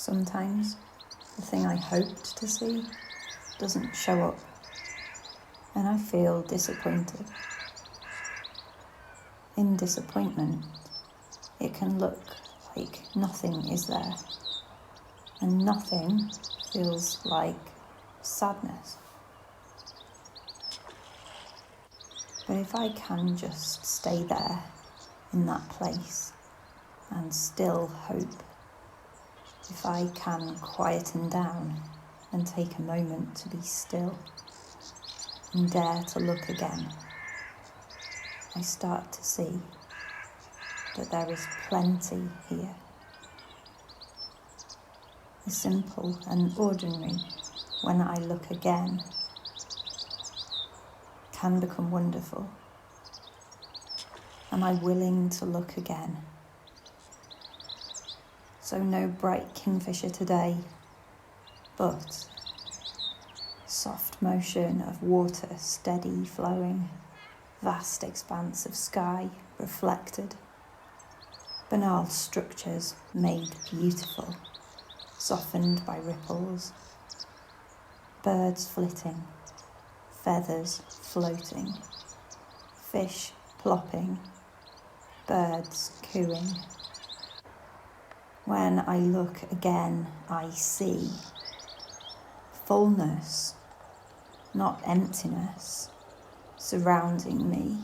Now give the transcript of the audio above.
Sometimes the thing I hoped to see doesn't show up, and I feel disappointed. In disappointment, it can look like nothing is there, and nothing feels like sadness. But if I can just stay there in that place and still hope, if I can quieten down and take a moment to be still and dare to look again, I start to see that there is plenty here. The simple and ordinary, when I look again, can become wonderful. Am I willing to look again? So no bright kingfisher today, but soft motion of water steady flowing, vast expanse of sky reflected, banal structures made beautiful, softened by ripples, birds flitting, feathers floating, fish plopping, birds cooing. When I look again, I see fullness, not emptiness, surrounding me.